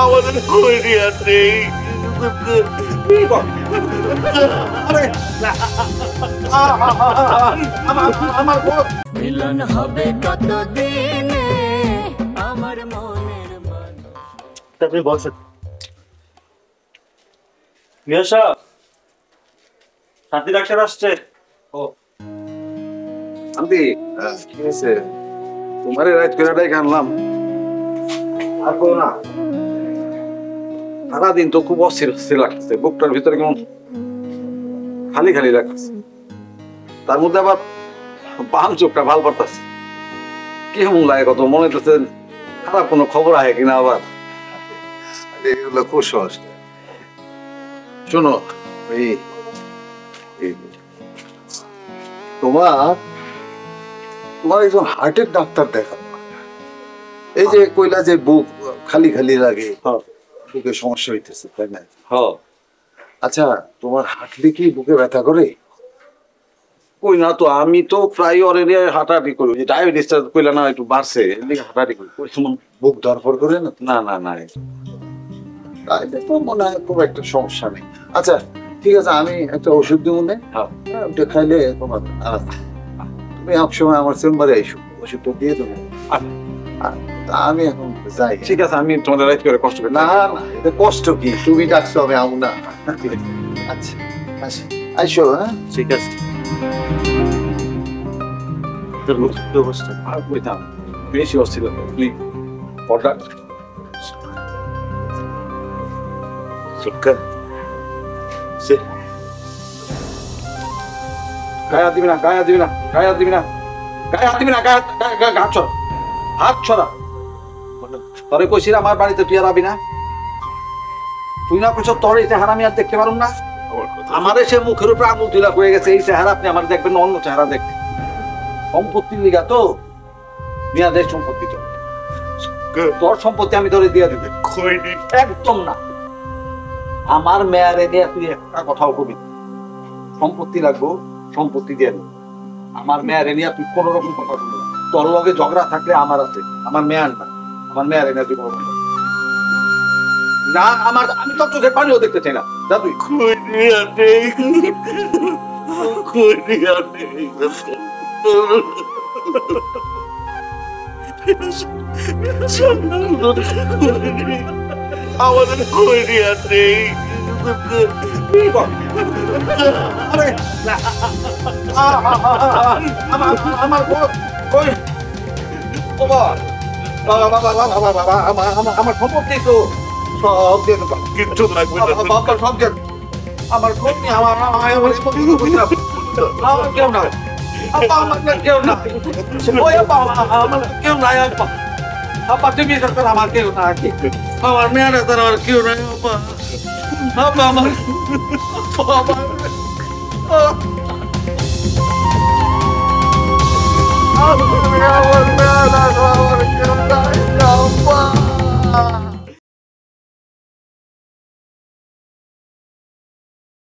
আমাদের কই নিয়ে নেই। মিলন হবে কত দিনে আমার মনের আপনি বলছেন মিয়াশা শান্তি ডাক্তার আসছে। ও শান্তি কি হয়েছে? তোমারে রাইট করাটাই আনলাম। আর কোনো না, সারাদিন তো খুব অস্থির অস্থির লাগতেছে, বুকটার ভিতরে কেমন খালি খালি লাগতেছে। তার মধ্যে আবার বাম চোখটা ভাল পড়তেছে, কেমন লাগে কত মনে হচ্ছে খারাপ কোনো খবর আহে কিনা আবার। এগুলো কুসংস্কার। শোনো, তোমার একজন হার্টের ডাক্তার দেখান। এই যে কইলা যে বুক খালি খালি লাগে, বুকে সমস্যা হইতেছে, তাই না? আচ্ছা, তোমার হাঁটলে কি বুকে ব্যথা করে? কই না তো, আমি তো প্রায় অলরেডি হাঁটাহাঁটি করি, ডায়াবেটিসটা কইলা না একটু বাড়ছে, হাঁটাহাঁটি করি। বুক ধরফর করে না? না না না, তাইলে তো মনে হয় খুব একটা সমস্যা নেই। আচ্ছা ঠিক আছে, আমি একটা ওষুধ দিব না, ওটা খাইলে তোমার তুমি একসময় আমার চেম্বারে আইসো, ওষুধটা দিয়ে দেবো। আমি এখন যাই। ঠিক আছে, আমি তোমাদের রাইট করে কষ্ট করি না না, এটা কষ্ট কি, তুমি ডাকছো আমি আমু না। আচ্ছা আচ্ছা, আইসো। হ্যাঁ ঠিক আছে। তোর কি অবস্থা? আর কইতাম বেশি অস্থির প্লিজ পড়া সুটকা সে গায়ে দিবি না, গায়ে দিবি না, গায়ে দিবি না, গায়ে দিবি না, গায়ে হাত ছড়া, হাত ছড়া। তোরে কইছি আমার বাড়িতে তুই আর আবি না, তুই না কইছ তোর এই চেহারা আমি আর দেখতে পারুম না। আমার সে মুখের উপরে আঙুল তুলা হয়ে গেছে, এই চেহারা আপনি আমার দেখবেন অন্য চেহারা দেখতে। সম্পত্তির লিগা তো মেয়াদের সম্পত্তি, তো তোর সম্পত্তি আমি ধরে দিয়ে দিতে একদম না। আমার মেয়ারে নিয়ে তুই একটা কথাও কবি, সম্পত্তি লাগবো, সম্পত্তি দিয়ে দেবো। আমার মেয়ারে নিয়ে তুই কোন রকম কথা বলবি না। তোর লগে ঝগড়া থাকলে আমার আছে, আমার মেয়ার না, আমার মেয়ারে নিয়ে তুই বলবো না। আমার আমি তোর চোখের পানিও দেখতে চাই না। যা তুই। কই নিয়ে নেই, কই নিয়ে নেই। আমাদের কই নিয়ে নেই। আমার সম্পত্তি তো সব দিয়ে দেবো, কিচ্ছু লাগবে না। সব দেন। আমার কর্মী আমার কেউ না, আমার কেউ না, ওই আমার কেউ নাই। আপা তুমি সরকার আমার কেউ না, আমার মেয়েরা তার আমার কেউ নাই। আপা আমার আমার মেয়েরা, আমার কেউ নাই।